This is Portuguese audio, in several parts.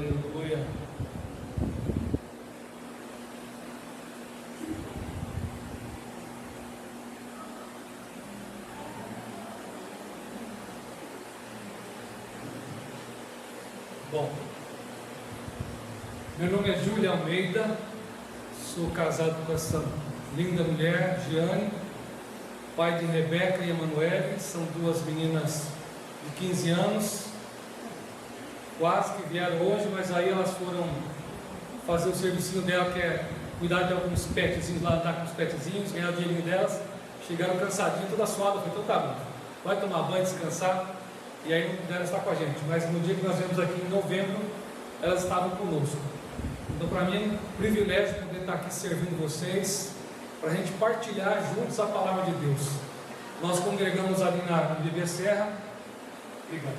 Aleluia. Bom, meu nome é Júlia Almeida, sou casado com essa linda mulher, Giane, pai de Rebeca e Emanuele, são duas meninas de 15 anos, quase que vieram hoje, mas aí elas foram fazer o servicinho dela, que é cuidar de alguns petzinhos lá, andar com os petzinhos, ganhar o dinheirinho delas, chegaram cansadinhas, toda suada, foi então tá bom, vai tomar banho, descansar, e aí não puderam estar com a gente, mas no dia que nós viemos aqui em novembro, elas estavam conosco. Então para mim é um privilégio poder estar aqui servindo vocês, para a gente partilhar juntos a palavra de Deus. Nós congregamos ali na Bebê Serra. Obrigado.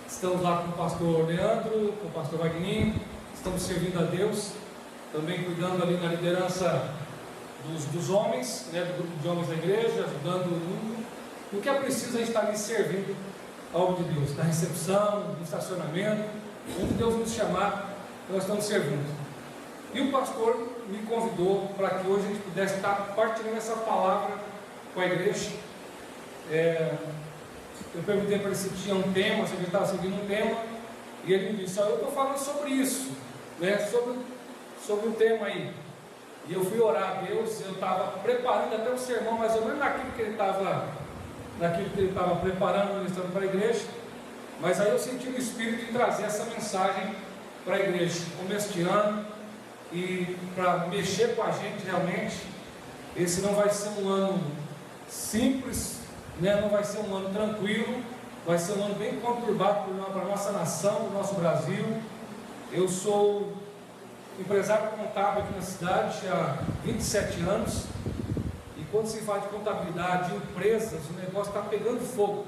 Estamos lá com o pastor Leandro, com o pastor Wagninho, estamos servindo a Deus, também cuidando ali na liderança dos homens, né, do grupo de homens da igreja, ajudando no que é preciso. A gente está ali servindo a obra de Deus, na recepção, no estacionamento, onde Deus nos chamar, nós estamos servindo. E o pastor me convidou para que hoje a gente pudesse estar partilhando essa palavra com a igreja. Eu perguntei para ele se tinha um tema, se ele estava seguindo um tema, e ele me disse: eu estou falando sobre isso, né, sobre um tema aí. E eu fui orar a Deus, eu estava preparando até o sermão, mais ou menos naquilo que ele estava preparando, ministrando para a igreja, mas aí eu senti o Espírito de trazer essa mensagem para a igreja, como este ano, e para mexer com a gente realmente. Esse não vai ser um ano simples, né? Não vai ser um ano tranquilo, vai ser um ano bem conturbado para a nossa nação, para o nosso Brasil. Eu sou empresário contábil aqui na cidade há 27 anos, e quando se fala de contabilidade de empresas, o negócio está pegando fogo,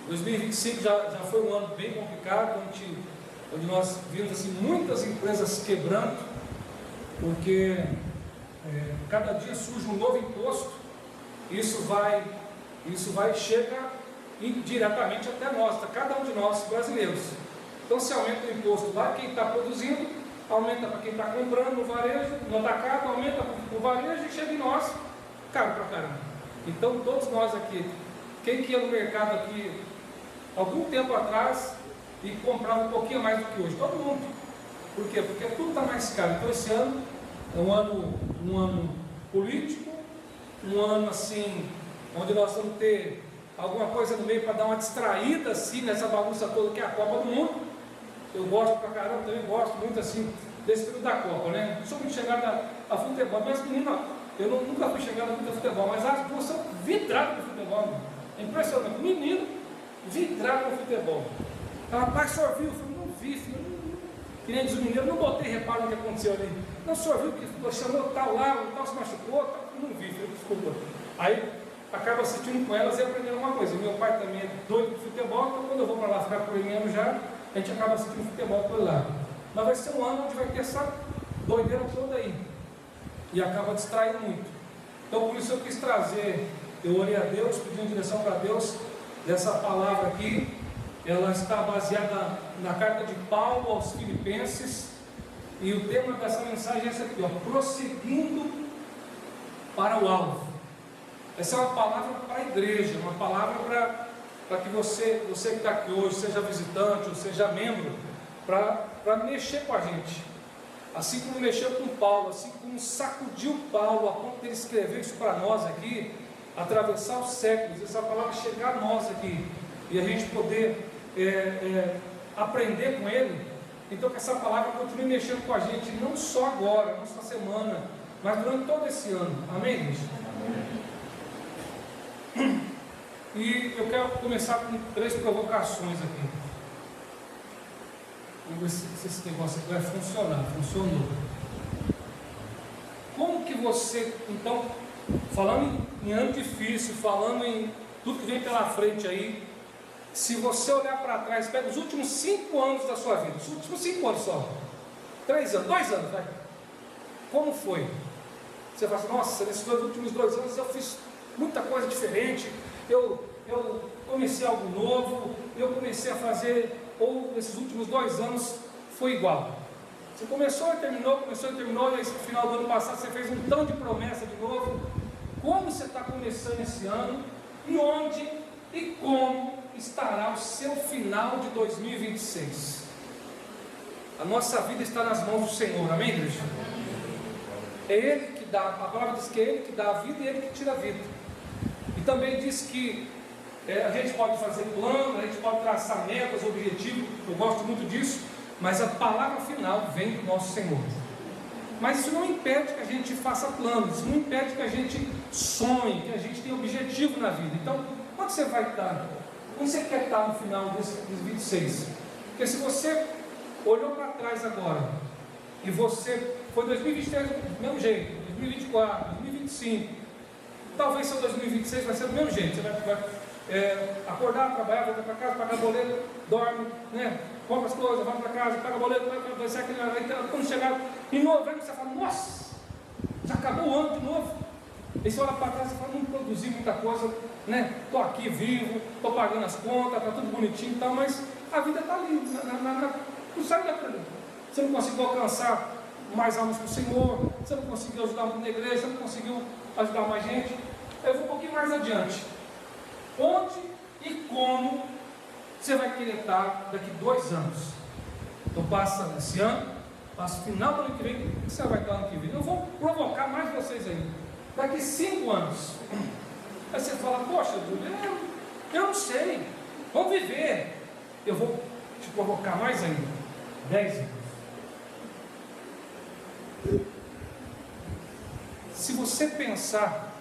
2025 já foi um ano bem complicado, onde nós vimos assim, muitas empresas quebrando, porque cada dia surge um novo imposto. Isso chega diretamente até nós, cada um de nós brasileiros. Então, se aumenta o imposto lá, quem está produzindo, aumenta para quem está comprando no varejo, no atacado, aumenta para o varejo e chega em nós, caro para caramba. Então, todos nós aqui, quem que ia no mercado aqui algum tempo atrás e comprava um pouquinho mais do que hoje? Todo mundo. Por quê? Porque tudo está mais caro. Então esse ano é um ano político, um ano assim, onde nós vamos ter alguma coisa no meio para dar uma distraída assim, nessa bagunça toda que é a Copa do Mundo. Eu gosto pra caramba, também gosto muito assim desse período da Copa, né? Não sou muito chegado a futebol, mas menino, eu nunca fui chegado muito a futebol, mas as duas são vidradas no futebol. É impressionante. Menino vidrado no futebol. Rapaz, o senhor viu? Eu falei: não vi, filho. Que nem diz o mineiro, não botei reparo no que aconteceu ali. Não, o senhor viu que chamou tal lá, o tal se machucou? Tal. Não vi, filho, desculpa. Aí acaba assistindo com elas e aprendendo uma coisa. Meu pai também é doido de futebol, então quando eu vou para lá ficar por aí já, a gente acaba assistindo futebol por lá. Mas vai ser um ano onde vai ter essa doideira toda aí. E acaba distraindo muito. Então por isso eu quis trazer, eu orei a Deus, pedi direção para Deus. Essa palavra aqui, ela está baseada na carta de Paulo aos Filipenses, e o tema dessa mensagem é esse aqui, prosseguindo para o alvo. Essa é uma palavra para a igreja, uma palavra para que você que está aqui hoje, seja visitante ou seja membro, para mexer com a gente, assim como mexeu com Paulo, assim como sacudiu Paulo a ponto de ele escrever isso para nós aqui, atravessar os séculos, essa palavra chegar a nós aqui, e a gente poder aprender com ele. Então que essa palavra continue mexendo com a gente, não só agora, não só semana, mas durante todo esse ano. Amém, gente? Amém. E eu quero começar com 3 provocações aqui. Vamos ver se esse negócio aqui vai funcionar. Funcionou. Como que você, então, falando em ano difícil, falando em tudo que vem pela frente aí, se você olhar para trás, pega os últimos 5 anos da sua vida, os últimos 5 anos só, 3 anos, 2 anos, vai. Como foi? Você fala assim: nossa, nesses últimos 2 anos eu fiz muita coisa diferente, eu comecei algo novo, eu comecei a fazer, ou esses últimos 2 anos foi igual. Você começou e terminou, e aí no final do ano passado você fez um tanto de promessa de novo. Como você está começando esse ano, e onde e como estará o seu final de 2026? A nossa vida está nas mãos do Senhor, amém, igreja? É Ele que dá, a palavra diz que é Ele que dá a vida e Ele que tira a vida. E também diz que a gente pode fazer plano, a gente pode traçar metas, objetivos, eu gosto muito disso, mas a palavra final vem do nosso Senhor. Mas isso não impede que a gente faça planos, isso não impede que a gente sonhe, que a gente tenha objetivo na vida. Então, onde você vai estar? Onde você quer estar no final desse 26? Porque se você olhou para trás agora, e você foi 2023 do mesmo jeito, 2024, 2025, talvez seu 2026 vai ser do mesmo jeito. Você vai acordar, trabalhar, voltar para casa, pagar boleto, dorme, né? Compra as coisas, vai para casa, paga boleto, vai ser aquele. Aí quando chegar em novembro, você fala, nossa, já acabou o ano de novo. Aí você olha para trás e fala, não produzi muita coisa, né? Estou aqui vivo, estou pagando as contas, está tudo bonitinho e tal, mas a vida está ali, não sai daquilo. Você não conseguiu alcançar mais almas para o Senhor, você não conseguiu ajudar muito na igreja, você não conseguiu ajudar mais gente. Eu vou um pouquinho mais adiante. Onde e como você vai querer estar daqui 2 anos? Então passa esse ano, passa o final do ano que vem, você vai estar ano que vem. Eu vou provocar mais vocês aí. Daqui 5 anos. Aí você fala, poxa, Júlio, eu não sei. Vamos viver. Eu vou te provocar mais ainda. 10 anos. Se você pensar,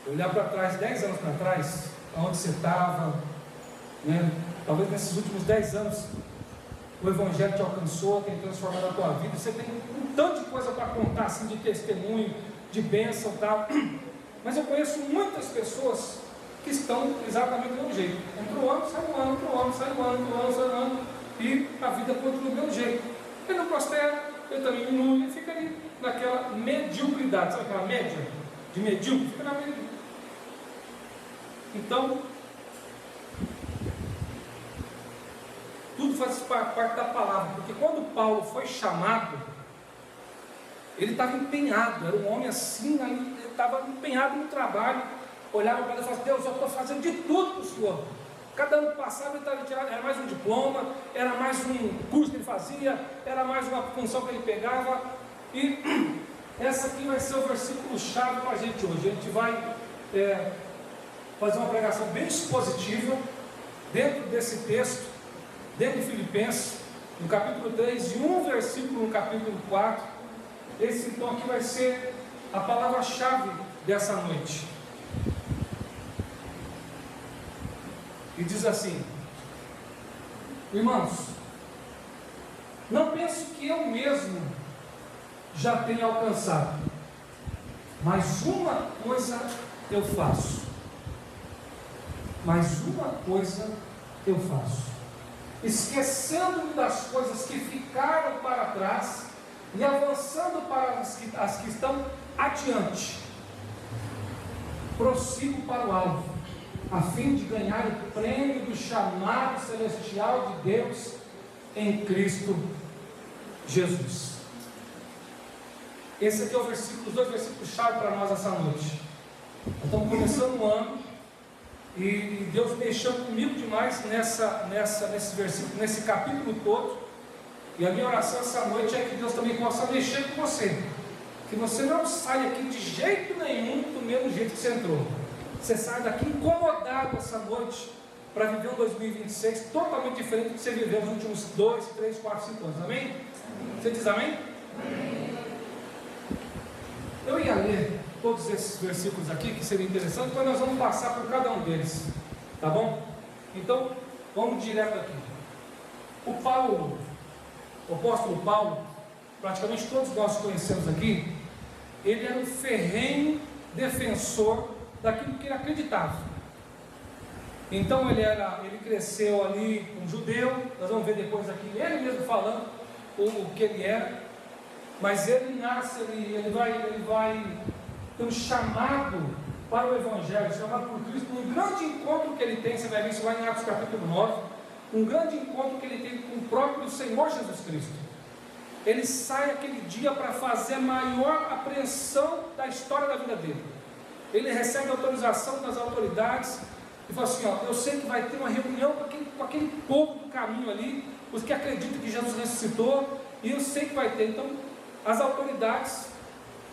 olhar para trás, 10 anos para trás, aonde você estava, né? Talvez nesses últimos 10 anos o Evangelho te alcançou, tem transformado a tua vida, você tem um tanto de coisa para contar, assim, de testemunho, de bênção e tal. Mas eu conheço muitas pessoas que estão exatamente do mesmo jeito. Entra o ano, sai o ano, entra o ano, sai o ano, entra o ano, sai o ano, e a vida continua do mesmo jeito. Ele não prospera, ele também diminui, ele fica ali naquela mediocridade, sabe aquela média de medíocre? Fica na média. Então, tudo faz parte da palavra, porque quando Paulo foi chamado, ele estava empenhado, era um homem assim, ele estava empenhado no trabalho, olhava para ele e falava, Deus, eu estou fazendo de tudo para o Senhor. Cada ano passado ele estava tirando, era mais um diploma, era mais um curso que ele fazia, era mais uma função que ele pegava, e essa aqui vai ser o versículo chave para a gente hoje. A gente vai fazer uma pregação bem expositiva, dentro desse texto, dentro de Filipenses, no capítulo 3, de um versículo no capítulo 4, esse então aqui vai ser a palavra-chave dessa noite. E diz assim, irmãos, não penso que eu mesmo já tenha alcançado, mas uma coisa eu faço. Mas uma coisa eu faço, esquecendo-me das coisas que ficaram para trás e avançando para as que estão adiante, prossigo para o alvo, a fim de ganhar o prêmio do chamado celestial de Deus em Cristo Jesus. Esse aqui é o versículo, os 2 versículos chave para nós essa noite. Nós estamos começando o ano e Deus mexeu comigo demais nesse versículo, nesse capítulo todo. E a minha oração essa noite é que Deus também possa mexer com você, que você não saia aqui de jeito nenhum do mesmo jeito que você entrou. Você sai daqui incomodado essa noite para viver um 2026 totalmente diferente do que você viveu nos últimos 2, 3, 4, 5 anos. Amém? Você diz amém? Amém. Eu ia ler todos esses versículos aqui, que seria interessante, mas nós vamos passar por cada um deles, tá bom? Então, vamos direto aqui. O apóstolo Paulo, praticamente todos nós conhecemos aqui, ele era um ferrenho defensor daquilo que ele acreditava. Então ele cresceu ali um judeu, nós vamos ver depois aqui, ele mesmo falando o que ele era, mas ele nasce, ele vai ter um chamado para o Evangelho, chamado por Cristo, um grande encontro que ele tem, você vai ver isso lá em Atos capítulo 9, um grande encontro que ele tem com o próprio Senhor Jesus Cristo. Ele sai aquele dia para fazer a maior apreensão da história da vida dele. Ele recebe autorização das autoridades e fala assim: ó, eu sei que vai ter uma reunião com aquele povo do caminho ali, os que acreditam que Jesus ressuscitou, e eu sei que vai ter. Então, as autoridades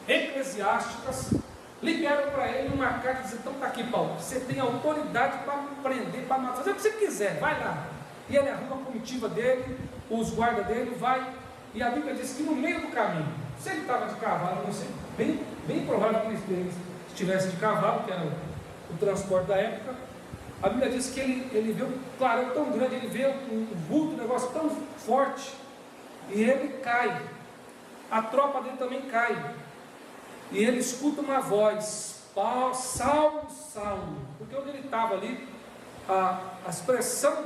eclesiásticas liberam para ele uma carta dizendo: então está aqui, Paulo, você tem autoridade para prender, para matar, fazer o que você quiser, vai lá. E ele arruma a comitiva dele, os guardas dele, vai. E a Bíblia diz que no meio do caminho, se ele estava de cavalo, não sei, bem provável que ele estivesse de cavalo, que era o transporte da época. A Bíblia diz que ele vê um clarão tão grande, ele vê um vulto, um negócio tão forte, e ele cai. A tropa dele também cai. E ele escuta uma voz: Saulo, Saulo. Porque onde ele estava ali, a expressão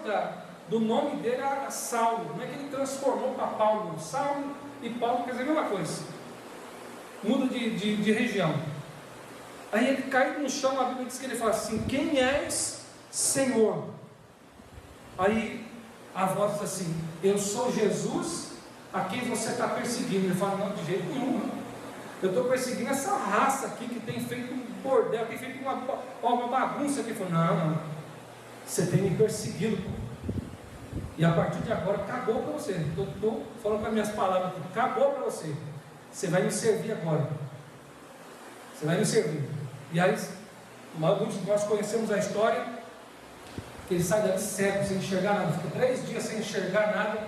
do nome dele era Saulo. Como é que ele transformou para Paulo? Saulo e Paulo quer dizer a mesma coisa. Muda de região. Aí ele cai no chão, a Bíblia diz que ele fala assim: quem és, Senhor? Aí a voz diz assim: eu sou Jesus a quem você está perseguindo. Ele fala: não, de jeito nenhum. Eu estou perseguindo essa raça aqui que tem feito um bordel, tem feito uma bagunça aqui. Ele falou: não, você tem me perseguido, pô. E a partir de agora acabou para você. Estou falando com as minhas palavras aqui. Acabou para você. Você vai me servir agora. Você vai me servir. E aí, alguns de nós conhecemos a história, que ele sai dali cego, sem enxergar nada. Fica 3 dias sem enxergar nada.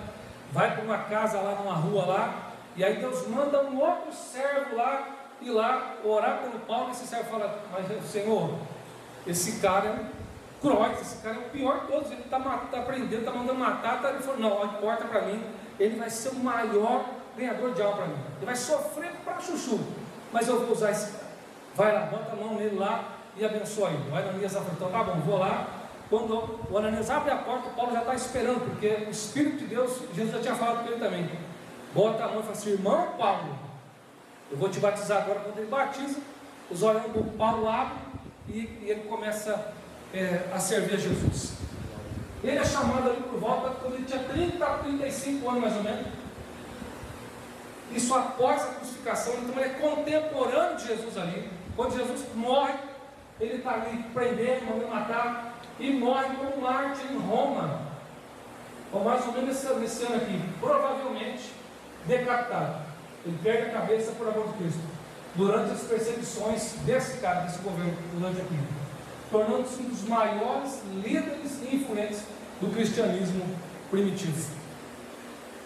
Vai para uma casa lá, numa rua lá. E aí Deus manda um outro servo lá, ir lá, orar pelo Paulo. E esse servo fala: mas Senhor, esse cara é um Croix, esse cara é o pior de todos, ele está prendendo, está mandando matar. Ele falou: não importa para mim, ele vai ser o maior ganhador de alma para mim, ele vai sofrer para chuchu, mas eu vou usar esse cara. Vai lá, bota a mão nele lá e abençoa ele. O Ananias falou: então tá bom, vou lá. Quando o Ananias abre a porta, o Paulo já está esperando, porque o Espírito de Deus, Jesus já tinha falado com ele também. Bota a mão e fala assim: irmão Paulo, eu vou te batizar agora. Quando ele batiza, os olhos do Paulo abrem e ele começa a servir a Jesus. Ele é chamado ali por volta quando ele tinha 30 a 35 anos mais ou menos. Isso após a crucificação. Então ele é contemporâneo de Jesus ali. Quando Jesus morre, ele está ali prendendo, mandando matar, e morre como mártir em Roma, ou mais ou menos nesse ano aqui, provavelmente decapitado. Ele perde a cabeça por amor de Cristo durante as perseguições desse cara, desse governo durante aqui, tornando-se um dos maiores líderes e influentes do cristianismo primitivo.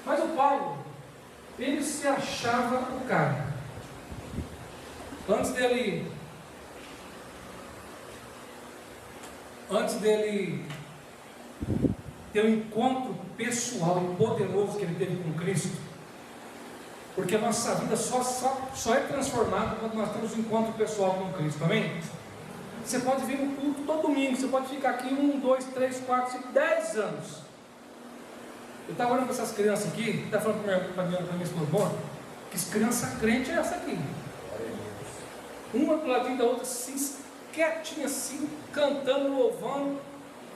Mas o Paulo, ele se achava o cara. Antes dele ter um encontro pessoal e poderoso que ele teve com Cristo, porque a nossa vida só é transformada quando nós temos um encontro pessoal com Cristo, amém? Você pode vir no culto todo domingo, você pode ficar aqui 1, 2, 3, 4, 5, 10 anos. Eu estava olhando para essas crianças aqui, estava falando para minha esposa, que as crianças crentes é essa aqui. Uma do ladinho da outra, assim, quietinha assim, cantando, louvando.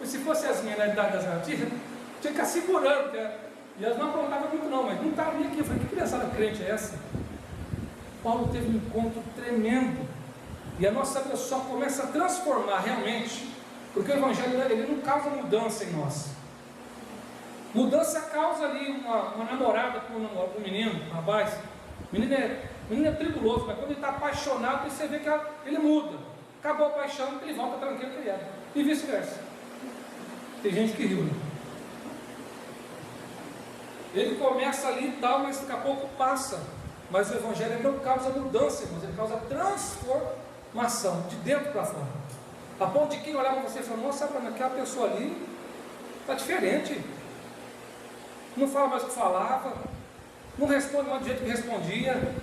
E se fosse as minhas na idade das minhas, tinha que ficar segurando, e elas não aprontavam muito não, mas não estavam nem aqui. Eu falei: que criançada crente é essa? Paulo teve um encontro tremendo. E a nossa vida só começa a transformar realmente, porque o Evangelho ele não causa mudança em nós. Mudança causa ali uma namorada com um menino, um rapaz. O menino é tribuloso, mas quando ele está apaixonado, você vê que ele muda. Acabou a paixão, ele volta tranquilo que ele era. E vice-versa. Tem gente que riu, né? Ele começa ali e tal, mas daqui a pouco passa. Mas o Evangelho não causa mudança, irmãos, ele causa transformação, de dentro para fora. A ponto de quem olhava para você e falava: nossa, aquela pessoa ali está diferente. Não fala mais o que falava, não responde mais do jeito que respondia,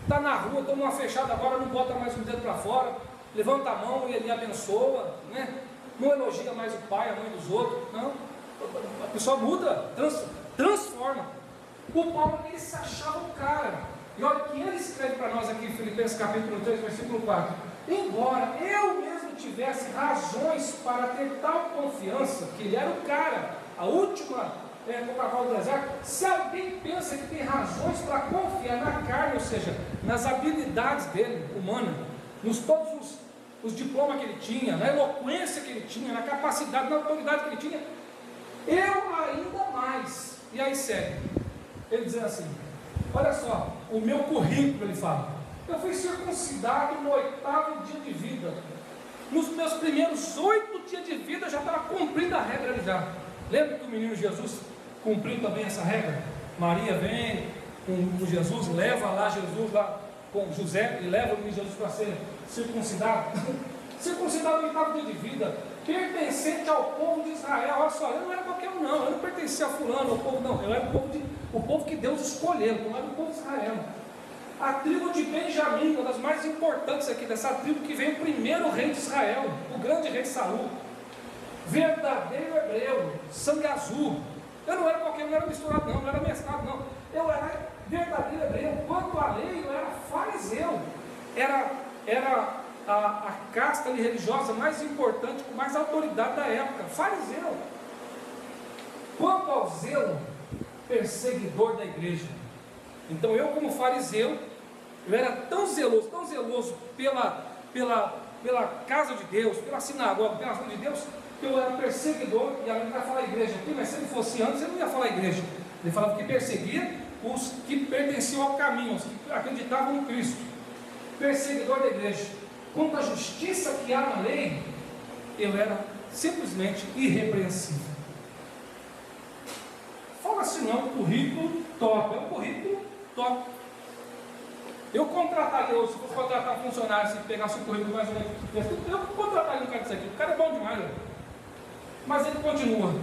está na rua, toma uma fechada agora, não bota mais um dedo para fora, levanta a mão e ele abençoa, né? Não elogia mais o pai, a mãe dos outros, não. A pessoa muda, transforma. O Paulo, ele se achava o cara. E olha o que ele escreve para nós aqui em Filipenses capítulo 3, versículo 4. embora eu mesmo tivesse razões para ter tal confiança, que ele era o cara, a última Coca-Cola do deserto. Se alguém pensa que tem razões para confiar na carne, ou seja, nas habilidades dele, humana, nos todos os diplomas que ele tinha, na eloquência que ele tinha, na capacidade, na autoridade que ele tinha, eu ainda mais. E aí segue, ele diz assim, olha só, o meu currículo, ele fala, eu fui circuncidado no 8º dia de vida, nos meus primeiros 8 dias de vida, já estava cumprindo a regra ali já. Lembra que o menino Jesus cumpriu também essa regra? Maria vem com Jesus, leva lá Jesus lá com José, e leva o menino Jesus para ser circuncidado. Circuncidado no 8º dia de vida, pertencente ao povo de Israel. Olha só, eu não era qualquer um não, eu não pertencia a fulano, ao povo não, eu era o povo que Deus escolheu, eu era o povo de Israel. A tribo de Benjamim, uma das mais importantes aqui, dessa tribo que veio o primeiro rei de Israel, o grande rei Saul, verdadeiro hebreu, sangue azul. Eu não era qualquer um, não era misturado não era mesclado não, eu era verdadeiro hebreu. Quanto à lei, eu era fariseu, era a casta religiosa mais importante, com mais autoridade da época, fariseu. Quanto ao zelo, perseguidor da igreja. Então eu, como fariseu, eu era tão zeloso pela casa de Deus, pela sinagoga, pela casa de Deus, que eu era perseguidor. E agora ele vai falar igreja aqui, mas se ele fosse antes, ele não ia falar igreja, ele falava que perseguia os que pertenciam ao caminho, os que acreditavam no Cristo. Perseguidor da igreja. Quanto à justiça que há na lei, eu era simplesmente irrepreensível. Fala assim, não, um currículo top, é um currículo top. Eu contrataria hoje, se fosse contratar um funcionário, se pegasse um currículo mais ou menos, eu contrataria um cara disso aqui, o cara é bom demais, né? Mas ele continua,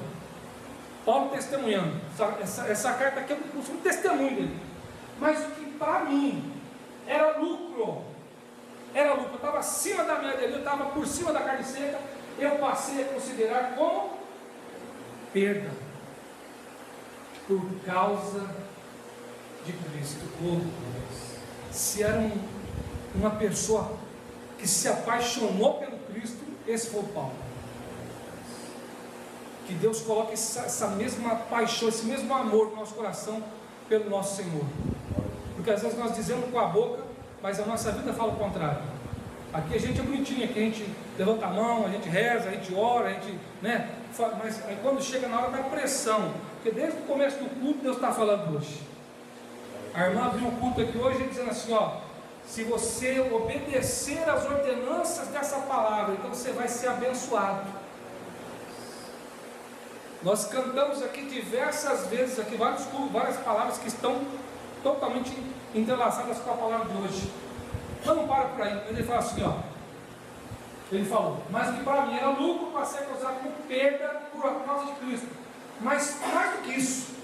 Paulo testemunhando, essa carta aqui é um testemunho dele, mas o que para mim era lucro, eu estava acima da média ali, eu estava por cima da carne seca, eu passei a considerar como perda, por causa de Cristo. Se era uma pessoa que se apaixonou pelo Cristo, esse foi o Paulo. Que Deus coloque essa mesma paixão, esse mesmo amor no nosso coração pelo nosso Senhor. Porque às vezes nós dizemos com a boca, mas a nossa vida fala o contrário. Aqui a gente é bonitinho, aqui a gente levanta a mão, a gente reza, a gente ora, a gente, né? Mas aí quando chega na hora da pressão, porque desde o começo do culto Deus está falando hoje. A irmã abriu o culto aqui hoje dizendo assim, ó, se você obedecer às ordenanças dessa palavra, então você vai ser abençoado. Nós cantamos aqui diversas vezes, aqui várias palavras que estão totalmente entrelaçadas com a palavra de hoje. Mas não para por aí, ele fala assim, ó, ele falou, mas que para mim era lucro para ser considerado como perda por causa de Cristo. Mas mais do que isso,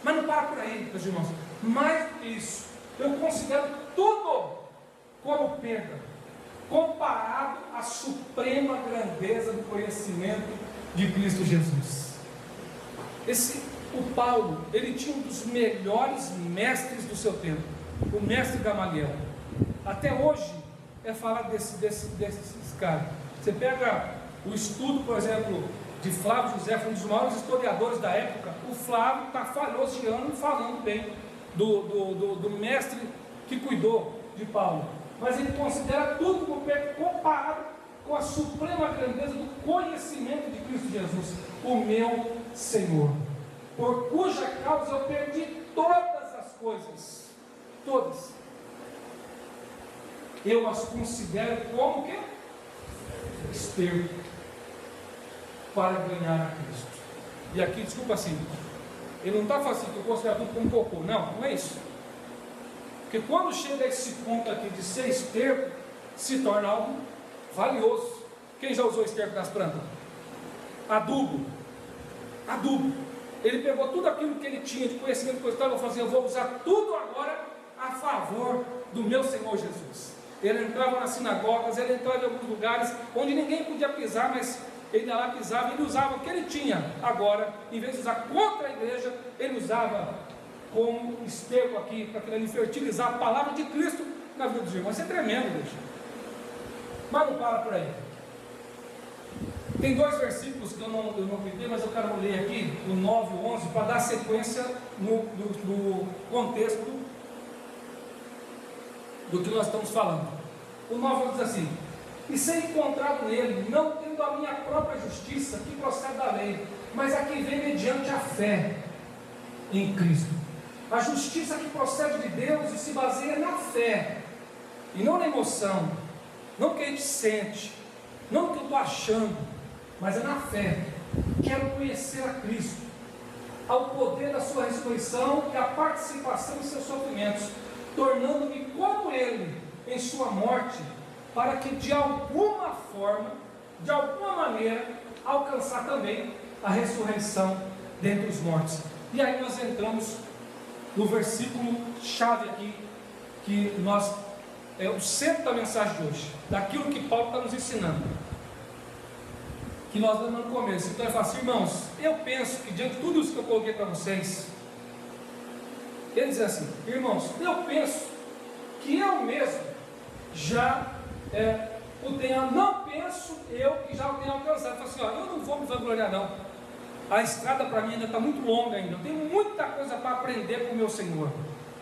mas não para por aí, meus irmãos, mais do que isso, eu considero tudo como perda, comparado à suprema grandeza do conhecimento de Cristo Jesus. O Paulo, ele tinha um dos melhores mestres do seu tempo, o mestre Gamaliel. Até hoje é falar desses caras. Você pega o estudo, por exemplo, de Flávio José, foi um dos maiores historiadores da época. O Flávio está falhosseando e falando bem do mestre que cuidou de Paulo. Mas ele considera tudo como perto, comparado com a suprema grandeza do conhecimento de Cristo Jesus, o meu Senhor, por cuja causa eu perdi todas as coisas, todas. Eu as considero como que? Esterco, para ganhar a Cristo. E aqui, desculpa assim, ele não está falando assim que eu considero tudo como cocô, não é isso. Porque quando chega a esse ponto aqui de ser esterco, se torna algo valioso. Quem já usou esterco nas plantas? Adubo. Ele pegou tudo aquilo que ele tinha de conhecimento, que eu vou fazer, eu vou usar tudo agora a favor do meu Senhor Jesus. Ele entrava nas sinagogas, ele entrava em alguns lugares onde ninguém podia pisar, mas ele lá pisava, ele usava o que ele tinha. Agora, em vez de usar contra a igreja, ele usava como esterco aqui, para ele fertilizar a palavra de Cristo na vida dos irmãos. Isso é tremendo, gente. Mas não para por aí. Tem dois versículos que eu não pedi, mas eu quero ler aqui, o 9 e o 11, para dar sequência no contexto do que nós estamos falando. O 9 diz assim: e ser encontrado nele, não tendo a minha própria justiça, que procede da lei, mas a que vem mediante a fé em Cristo. A justiça que procede de Deus e se baseia na fé, e não na emoção, não que a gente sente, não que eu estou achando, mas é na fé. Quero conhecer a Cristo, ao poder da sua ressurreição e a participação em seus sofrimentos, tornando-me como Ele em sua morte, para que de alguma forma, de alguma maneira, alcançar também a ressurreição dentre os mortos. E aí nós entramos no versículo chave aqui, que é o centro da mensagem de hoje, daquilo que Paulo está nos ensinando, que nós damos no começo. Então ele fala assim: irmãos, eu penso que diante de tudo isso que eu coloquei para vocês, ele diz assim: irmãos, eu penso que eu mesmo já o tenho, não penso eu que já o tenho alcançado. Ele fala assim: ó, eu não vou me vangloriar não, a estrada para mim ainda está muito longa ainda, eu tenho muita coisa para aprender com o meu Senhor.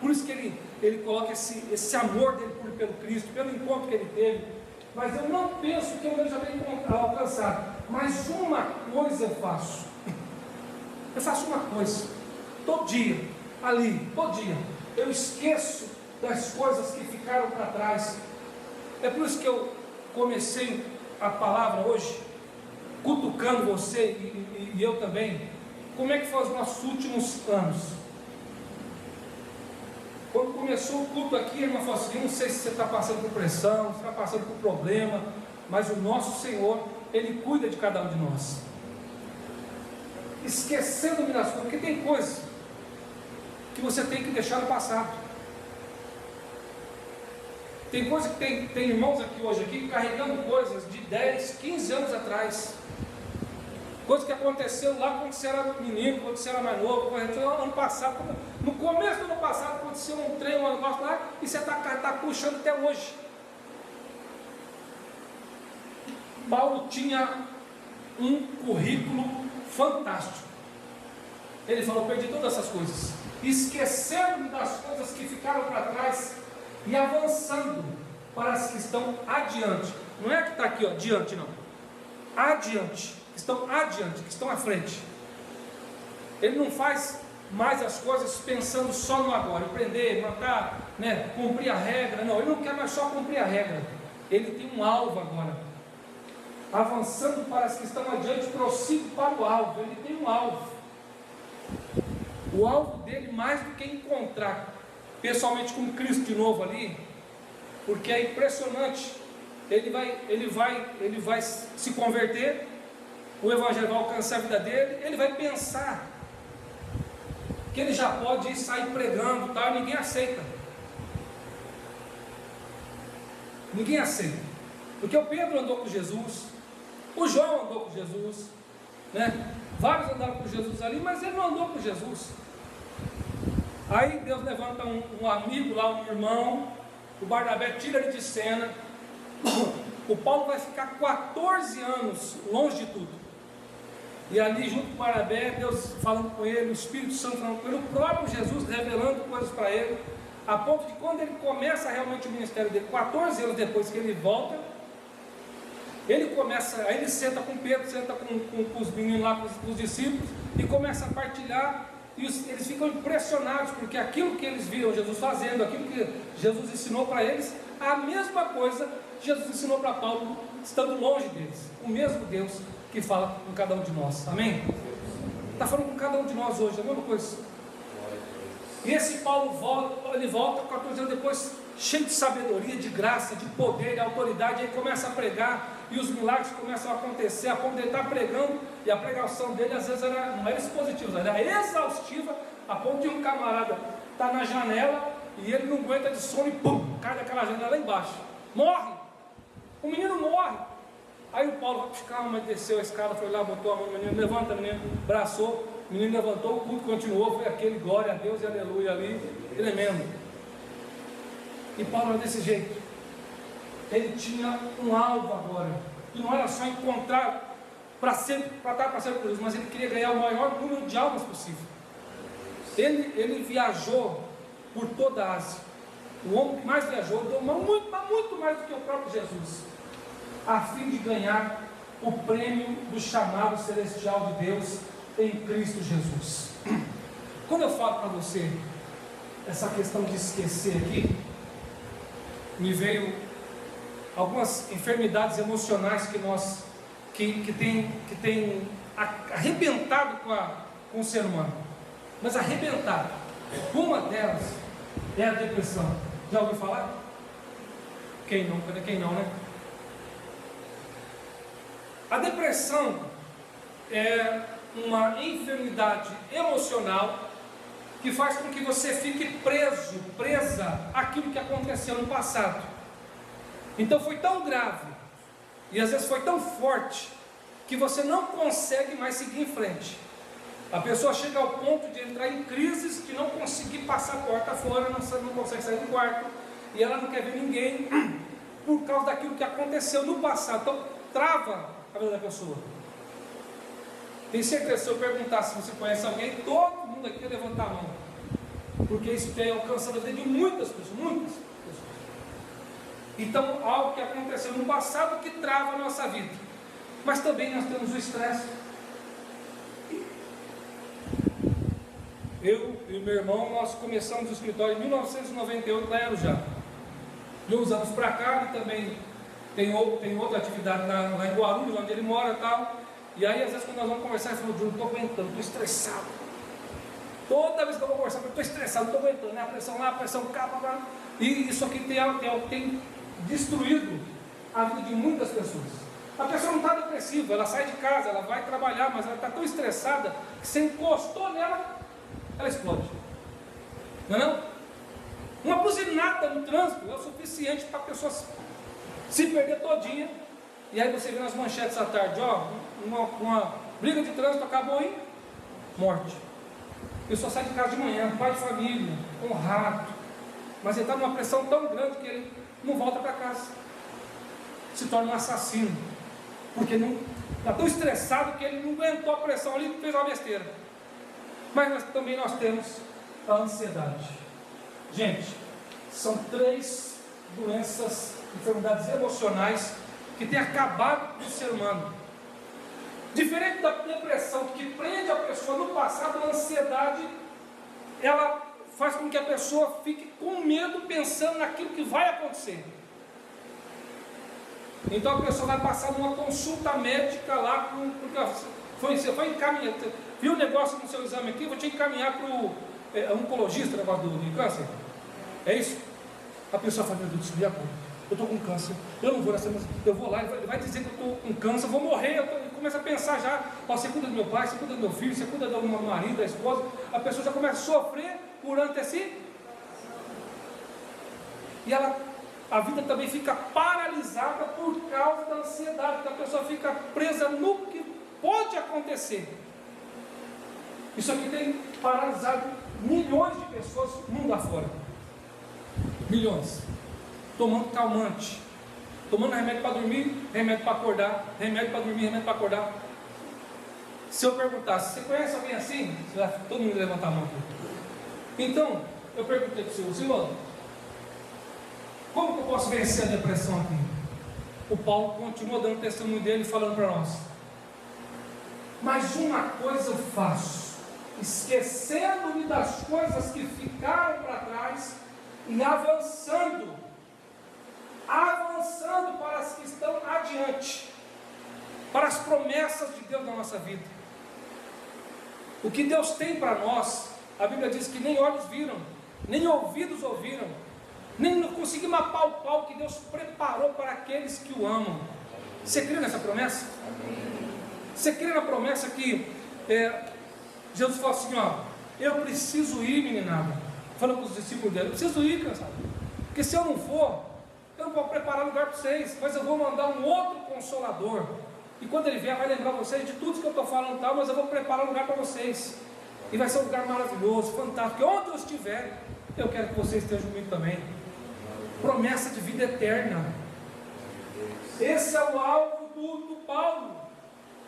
Por isso que ele coloca esse amor dele pelo Cristo, pelo encontro que ele teve. Mas eu não penso que eu já tenho alcançado. Mas uma coisa eu faço uma coisa, todo dia, ali, todo dia, eu esqueço das coisas que ficaram para trás. É por isso que eu comecei a palavra hoje, cutucando você e eu também. Como é que foram os nossos últimos anos? Quando começou o culto aqui, a irmã falou assim: não sei se você está passando por pressão, se está passando por problema, mas o nosso Senhor, Ele cuida de cada um de nós. Esquecendo-me das coisas, porque tem coisas que você tem que deixar no passado. Tem coisa que tem irmãos aqui hoje, aqui, carregando coisas de 10, 15 anos atrás. Coisa que aconteceu lá quando você era menino, quando você era mais novo, ano passado, no começo do ano passado aconteceu um trem, um negócio lá, e você está puxando até hoje. Paulo tinha um currículo fantástico. Ele falou: perdi todas essas coisas, esquecendo das coisas que ficaram para trás e avançando para as que estão adiante. Não é que está aqui, ó, diante, não. Adiante. Estão adiante, que estão à frente. Ele não faz mais as coisas pensando só no agora, aprender, matar, cumprir a regra. Não, ele não quer mais só cumprir a regra. Ele tem um alvo agora. Avançando para as que estão adiante, prossigo para o alvo. Ele tem um alvo. O alvo dele, mais do que encontrar pessoalmente com Cristo de novo ali, porque é impressionante. Ele vai se converter, o Evangelho vai alcançar a vida dele, ele vai pensar que ele já pode sair pregando, tal, ninguém aceita. Ninguém aceita. Porque o Pedro andou com Jesus, o João andou com Jesus, vários andaram com Jesus ali, mas ele não andou com Jesus. Aí Deus levanta um amigo lá, um irmão, o Barnabé tira ele de cena. O Paulo vai ficar 14 anos longe de tudo. E ali junto com o Barnabé, Deus falando com ele, o Espírito Santo falando com ele, o próprio Jesus revelando coisas para ele, a ponto de quando ele começa realmente o ministério dele, 14 anos depois que ele volta, ele começa, aí ele senta com Pedro, senta com os meninos lá, com os discípulos, e começa a partilhar, e eles ficam impressionados, porque aquilo que eles viram Jesus fazendo, aquilo que Jesus ensinou para eles, a mesma coisa Jesus ensinou para Paulo, estando longe deles. O mesmo Deus que fala com cada um de nós, amém? Está falando com cada um de nós hoje, a mesma coisa. E esse Paulo volta 14 anos depois, cheio de sabedoria, de graça, de poder, de autoridade, aí começa a pregar, e os milagres começam a acontecer, a ponto de ele estar pregando, e a pregação dele às vezes não era expositiva, era exaustiva, a ponto de um camarada estar na janela, e ele não aguenta de sono, e pum, cai daquela janela lá embaixo, morre, o menino morre. Aí o Paulo vai buscar uma, desceu a escada, foi lá, botou a mão no menino, levanta, menino, abraçou, o menino levantou, o culto continuou, foi aquele glória a Deus e aleluia ali, tremendo. E Paulo é desse jeito. ele tinha um alvo agora, e não era só encontrar para estar passando por isso, mas ele queria ganhar o maior número de almas possível. Ele viajou por toda a Ásia, o homem que mais viajou, deu muito mais do que o próprio Jesus, a fim de ganhar o prêmio do chamado celestial de Deus em Cristo Jesus. Quando eu falo para você essa questão de esquecer aqui, me veio algumas enfermidades emocionais que tem arrebentado com o ser humano, mas arrebentado. Uma delas é a depressão. Já ouviu falar? Quem não? Cadê quem não, né? A depressão é uma enfermidade emocional que faz com que você fique presa àquilo que aconteceu no passado. Então foi tão grave, e às vezes foi tão forte, que você não consegue mais seguir em frente. A pessoa chega ao ponto de entrar em crises, de não conseguir passar a porta fora, não consegue sair do quarto, e ela não quer ver ninguém, por causa daquilo que aconteceu no passado. Então trava a vida da pessoa. Tenho certeza, se eu perguntar se você conhece alguém, todo mundo aqui vai levantar a mão, porque isso tem alcançado a vida de muitas pessoas. Então, algo que aconteceu no passado que trava a nossa vida. Mas também nós temos o estresse. Eu e o meu irmão, nós começamos o escritório em 1998 lá em Arujá. De uns anos para cá, ele também tem outra atividade lá em Guarulhos, onde ele mora e tal. E aí, às vezes, quando nós vamos conversar, ele falou: Júnior, não estou aguentando, estou estressado. Toda vez que eu vou conversar, eu estou estressado, não estou aguentando, né? A pressão lá, a pressão cá. E isso aqui tem destruído a vida de muitas pessoas. A pessoa não está depressiva, ela sai de casa, ela vai trabalhar, mas ela está tão estressada que você encostou nela, ela explode. Não é não? Uma buzinada no trânsito é o suficiente para a pessoa se perder todinha. E aí você vê nas manchetes à tarde, ó, uma briga de trânsito acabou em morte. A pessoa sai de casa de manhã, pai de família, honrado, mas ele está numa pressão tão grande que ele não volta para casa, se torna um assassino, porque está tão estressado que ele não aguentou a pressão ali e fez uma besteira. Mas também nós temos a ansiedade. Gente, são 3 doenças, enfermidades emocionais que têm acabado com o ser humano. Diferente da depressão, que prende a pessoa no passado, a ansiedade, ela faz com que a pessoa fique com medo, pensando naquilo que vai acontecer. Então a pessoa vai passar numa consulta médica lá, porque você foi encaminhar, viu o negócio no seu exame aqui, vou te encaminhar para o oncologista, negócio do câncer. É isso? A pessoa fala: meu Deus, e agora? Eu estou com câncer, eu não vou nessa, eu vou lá, ele vai dizer que eu estou com câncer, eu vou morrer. Começa a pensar já: ó, você cuida do meu pai, você cuida do meu filho, você cuida do meu marido, da esposa. A pessoa já começa a sofrer por antecipação. E a vida também fica paralisada por causa da ansiedade, que a pessoa fica presa no que pode acontecer. Isso aqui tem paralisado milhões de pessoas mundo afora. Milhões. Tomando calmante, tomando remédio para dormir, remédio para acordar, remédio para dormir, remédio para acordar. Se eu perguntasse: você conhece alguém assim? Todo mundo levanta a mão aqui. Então, eu perguntei para o senhor: Silvano, como que eu posso vencer a depressão aqui? O Paulo continuou dando testemunho dele, falando para nós: mas uma coisa eu faço, esquecendo-me das coisas que ficaram para trás e avançando para as que estão adiante, para as promessas de Deus na nossa vida. O que Deus tem para nós, a Bíblia diz que nem olhos viram, nem ouvidos ouviram, nem conseguimos apalpar o que Deus preparou para aqueles que o amam. Você crê nessa promessa? Você crê na promessa que Jesus falou assim: ó, eu preciso ir, meninada, falando com os discípulos dele, eu preciso ir, cansado, porque se eu não for, eu não vou preparar lugar para vocês, mas eu vou mandar um outro Consolador, e quando ele vier vai lembrar vocês de tudo que eu estou falando, tal, mas eu vou preparar um lugar para vocês, e vai ser um lugar maravilhoso, fantástico, porque onde eu estiver, eu quero que vocês estejam comigo também. Promessa de vida eterna. Esse é o alvo do Paulo,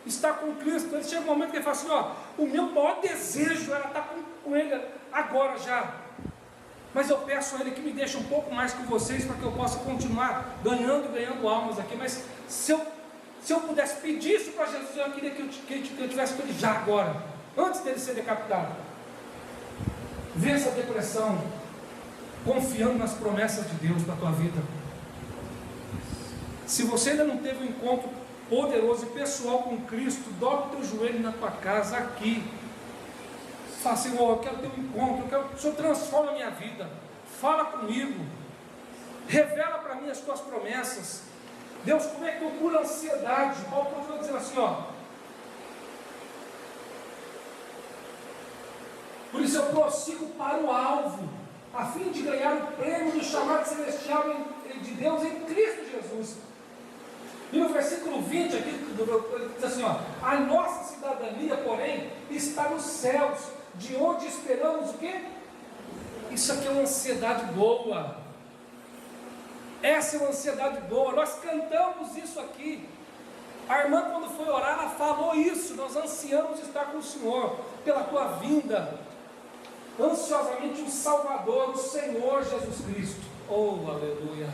estar com Cristo. Ele chega um momento que ele fala assim, ó, o meu maior desejo era estar com Ele agora já, mas eu peço a Ele que me deixe um pouco mais com vocês, para que eu possa continuar ganhando almas aqui. Mas se eu pudesse pedir isso para Jesus, eu queria que eu tivesse com Ele já agora, antes dele ser decapitado. Vença a depressão, confiando nas promessas de Deus para a tua vida. Se você ainda não teve um encontro poderoso e pessoal com Cristo, dobre o teu joelho na tua casa, aqui. Fala, Senhor, eu quero ter um encontro, eu quero que o Senhor transforme a minha vida. Fala comigo, revela para mim as tuas promessas. Deus, como é que eu curo a ansiedade? Paulo continua dizendo assim, ó: por isso eu prossigo para o alvo, a fim de ganhar o prêmio do chamado celestial de Deus em Cristo Jesus. E no versículo 20 aqui, ele diz assim, ó: a nossa cidadania, porém, está nos céus, de onde esperamos o quê? Isso aqui é uma ansiedade boa. Essa é uma ansiedade boa. Nós cantamos isso aqui. A irmã, quando foi orar, ela falou isso. Nós ansiamos estar com o Senhor, pela tua vinda, ansiosamente o Salvador, o Senhor Jesus Cristo. Oh, aleluia.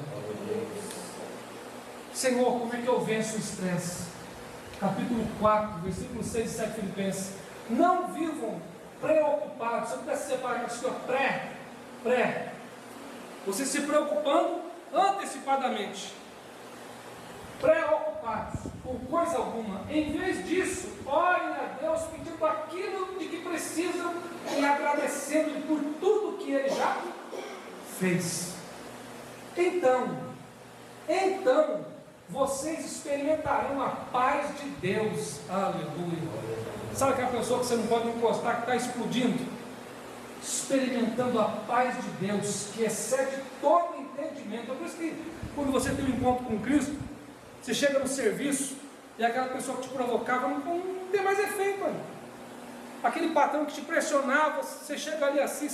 Senhor, como é que eu venço o estresse? Capítulo 4, versículo 6 e 7, Filipenses. Não vivam preocupados. Se eu pudesse separar aqui, pré. Você se preocupando antecipadamente, preocupados com coisa alguma. Em vez disso, orem a Deus pedindo aquilo de que precisam e agradecendo por tudo que Ele já fez. Então, vocês experimentarão a paz de Deus. Aleluia. Sabe aquela pessoa que você não pode encostar, que está explodindo? Experimentando a paz de Deus, que excede todo entendimento. É por isso que quando você tem um encontro com Cristo, você chega no serviço e aquela pessoa que te provocava não tem mais efeito ali. Aquele patrão que te pressionava, você chega ali assim,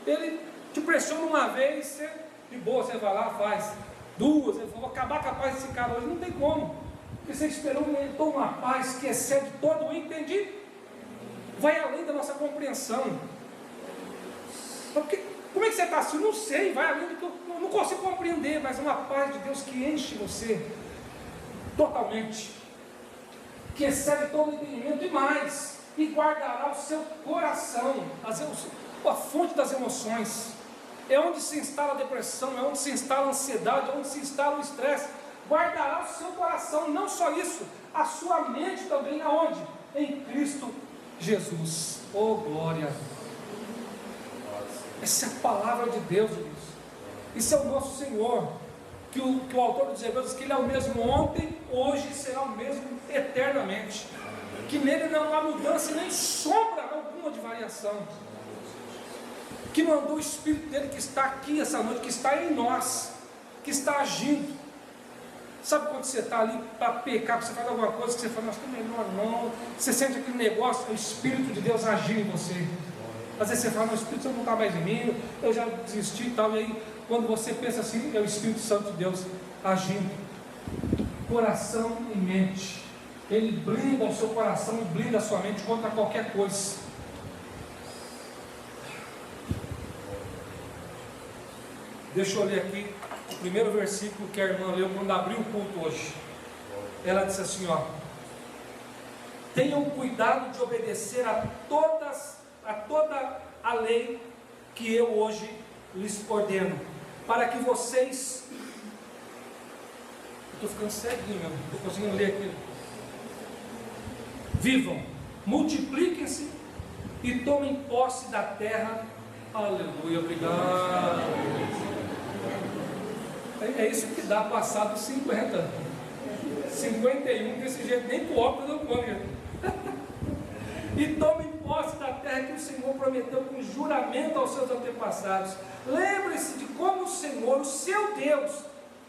ele te pressiona uma vez, você, de boa, você vai lá, faz duas, eu vou acabar com a paz desse cara hoje. Não tem como, porque você experimentou uma paz que excede todo o entendimento, vai além da nossa compreensão. Porque, como é que você está assim? Não sei, vai além do que eu não consigo compreender, mas é uma paz de Deus que enche você totalmente, que excede todo o entendimento e mais, e guardará o seu coração, a fonte das emoções. É onde se instala a depressão, é onde se instala a ansiedade, é onde se instala o estresse. Guardará o seu coração, não só isso, a sua mente também, aonde? Em Cristo Jesus. Oh, glória! Essa é a palavra de Deus, irmãos. Isso é o nosso Senhor, que o autor dos Hebreus diz que Ele é o mesmo ontem, hoje e será o mesmo eternamente, que nele não há mudança nem sombra alguma de variação, que mandou o Espírito dele que está aqui essa noite, que está em nós, que está agindo. Sabe quando você está ali para pecar, para você fazer alguma coisa que você fala, nossa, que melhor não, você sente aquele negócio, o Espírito de Deus agindo em você. Às vezes você fala, o Espírito Santo não está mais em mim, eu já desisti e tal, e aí quando você pensa assim, é o Espírito Santo de Deus agindo. Coração e mente, Ele blinda o seu coração e blinda a sua mente contra qualquer coisa. Deixa eu ler aqui o primeiro versículo que a irmã leu quando abriu o culto hoje. Ela disse assim, ó: tenham cuidado de obedecer a toda a lei que eu hoje lhes ordeno, para que vocês... Eu estou ficando ceguinho, não estou conseguindo ler aqui. Vivam, multipliquem-se e tomem posse da terra. Aleluia, obrigado. É isso que dá passado 50, 51, desse jeito, nem com óculos não põe. E tomem posse da terra que o Senhor prometeu com juramento aos seus antepassados. Lembre-se de como o Senhor, o seu Deus,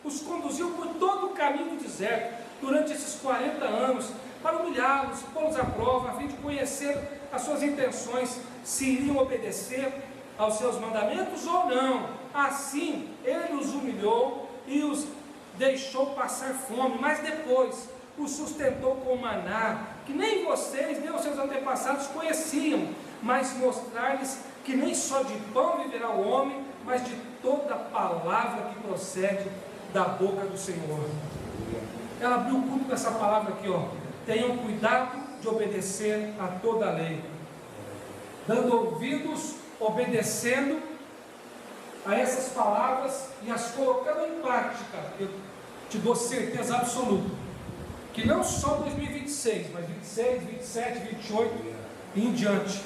os conduziu por todo o caminho do deserto, durante esses 40 anos, para humilhá-los, pô-los à prova, a fim de conhecer as suas intenções, se iriam obedecer aos seus mandamentos ou não. Assim, Ele os humilhou e os deixou passar fome, mas depois o sustentou com maná, que nem vocês, nem os seus antepassados conheciam, mas mostrar-lhes que nem só de pão viverá o homem, mas de toda palavra que procede da boca do Senhor. Ela abriu o culto com essa palavra aqui, ó. Tenham cuidado de obedecer a toda a lei, dando ouvidos, obedecendo a essas palavras e as colocando em prática. Eu te dou certeza absoluta que não só 2026, mas 26, 27, 28 e em diante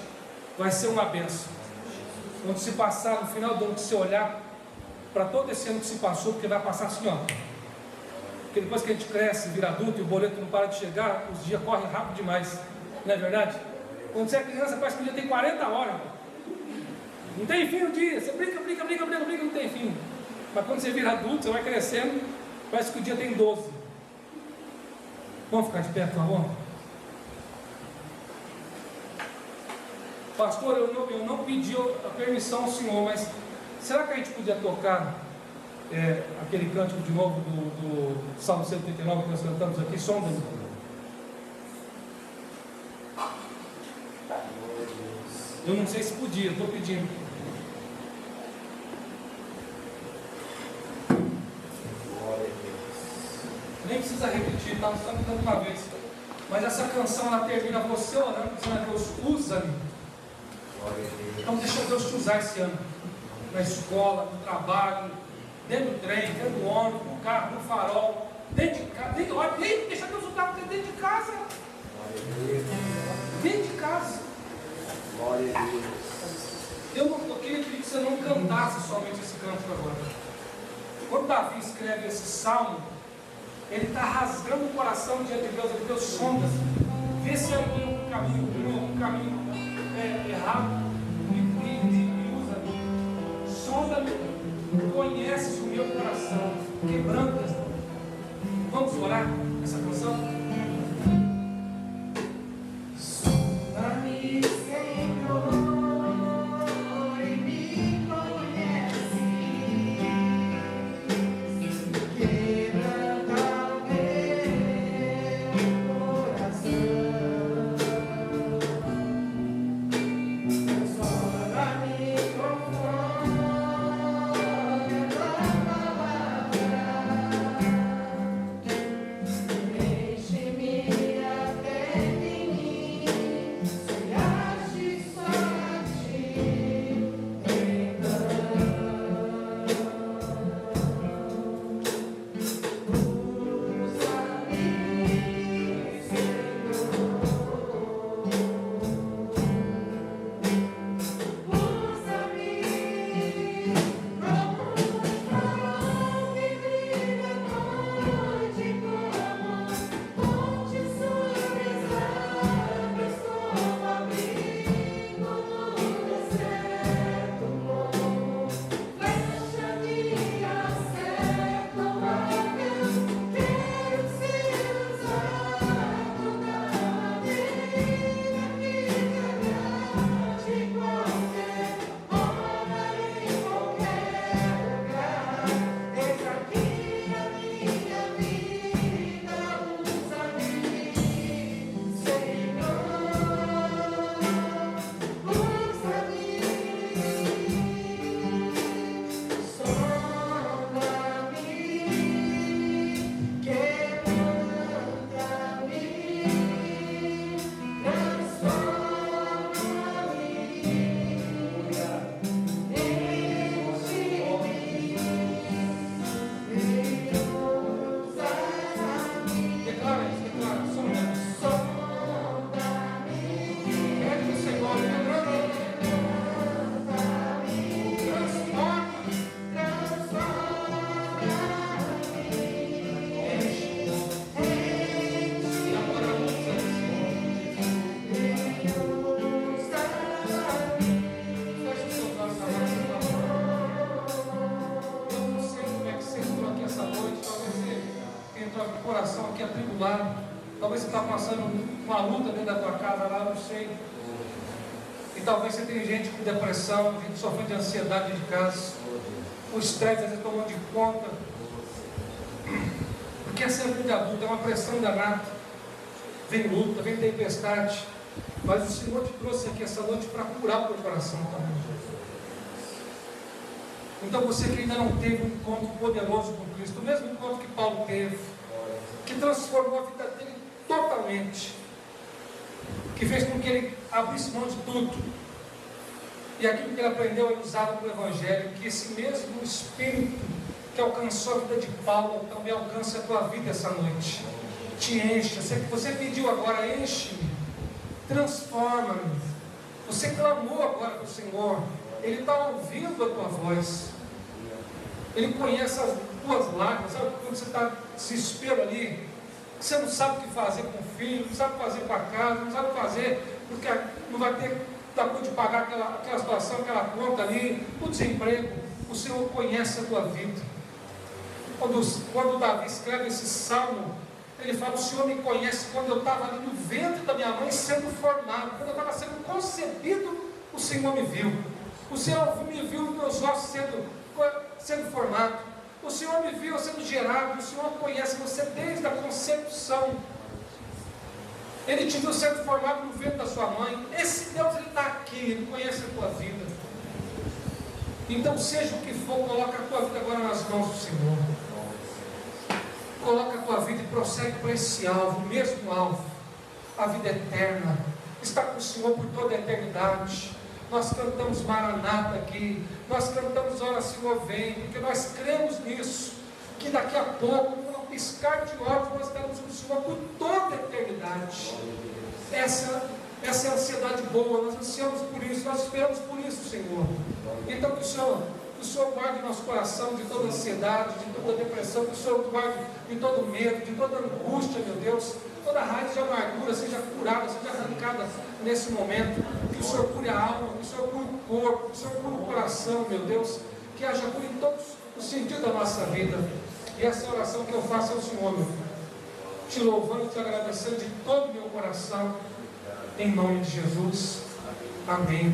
vai ser uma bênção. Quando se passar no final do ano, que você olhar para todo esse ano que se passou, porque vai passar assim, ó. Porque depois que a gente cresce, vira adulto e o boleto não para de chegar, os dias correm rápido demais, não é verdade? Quando você é criança, parece que o dia tem 40 horas. Não tem fim o dia, você brinca, não tem fim. Mas quando você vira adulto, você vai crescendo, parece que o dia tem 12. Vamos ficar de pé, por favor? Pastor, eu não pedi a permissão ao senhor, mas será que a gente podia tocar aquele cântico de novo do Salmo 139 que nós cantamos aqui? Sonda-me. Eu não sei se podia, estou pedindo. Nem precisa repetir, tá? Você está cantando uma vez. Mas essa canção ela termina você orando, dizendo: Deus, usa-me. Então deixa Deus te usar esse ano. Na escola, no trabalho, dentro do trem, dentro do ônibus, no carro, no farol, dentro de casa. Deixa Deus usar você dentro de casa. Dentro de casa. Eu queria pedir que você não cantasse somente esse cântico agora. Quando Davi escreve esse salmo, ele está rasgando o coração diante de Deus. Ele Deus, sonda-se, vê se eu tenho um caminho errado, e usa-me, sonda-me, conheces o meu coração, quebranta. Vamos orar essa canção? Talvez você está passando uma luta dentro da tua casa lá, não sei. E talvez você tenha gente com depressão, gente sofrendo de ansiedade de casa. O estresse às vezes tomando de conta. Porque essa é a vida adulta, é uma pressão danada. Vem luta, vem tempestade. Mas o Senhor te trouxe aqui essa noite para curar o teu coração também. Então você que ainda não teve um encontro poderoso com Cristo, o mesmo encontro que Paulo teve, que transformou a vida dele totalmente, que fez com que ele abrisse mão de tudo, e aquilo que ele aprendeu ele usava para o Evangelho, que esse mesmo Espírito que alcançou a vida de Paulo também alcance a tua vida essa noite, te encha. Você pediu agora, enche-me, transforma-me. Você clamou agora para o Senhor, Ele está ouvindo a tua voz, Ele conhece as tuas lágrimas. Sabe quando você está desespero ali, você não sabe o que fazer com o filho, não sabe o que fazer com a casa, não sabe o que fazer, porque não vai ter conta de pagar aquela situação, aquela conta ali, o desemprego. O Senhor conhece a tua vida. Quando Davi escreve esse salmo, ele fala: o Senhor me conhece quando eu estava ali no ventre da minha mãe sendo formado, quando eu estava sendo concebido, o Senhor me viu. O Senhor me viu meus ossos sendo formados. O Senhor me viu sendo gerado. O Senhor conhece você desde a concepção. Ele te viu sendo formado no ventre da sua mãe. Esse Deus, Ele está aqui, Ele conhece a tua vida. Então, seja o que for, coloca a tua vida agora nas mãos do Senhor. Coloca a tua vida e prossegue para esse alvo, o mesmo alvo, a vida eterna. Está com o Senhor por toda a eternidade. Nós cantamos Maranata aqui, nós cantamos Ora Senhor Vem, porque nós cremos nisso, que daqui a pouco, num piscar de olhos, nós estaremos com o Senhor por toda a eternidade. Essa é a ansiedade boa, nós ansiamos por isso, nós esperamos por isso, Senhor. Então que o Senhor guarde nosso coração de toda ansiedade, de toda depressão, que o Senhor guarde de todo medo, de toda angústia, meu Deus. Toda raiz de amargura seja curada, seja arrancada nesse momento. Que o Senhor cure a alma, que o Senhor cure o corpo, que o Senhor cure o coração, meu Deus. Que haja cura em todos os sentidos da nossa vida. E essa é a oração que eu faço ao Senhor, meu Pai, te louvando e te agradecendo de todo o meu coração, em nome de Jesus. Amém.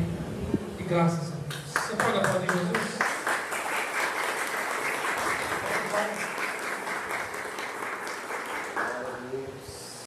E graças a Deus. Você pode aplaudir Jesus?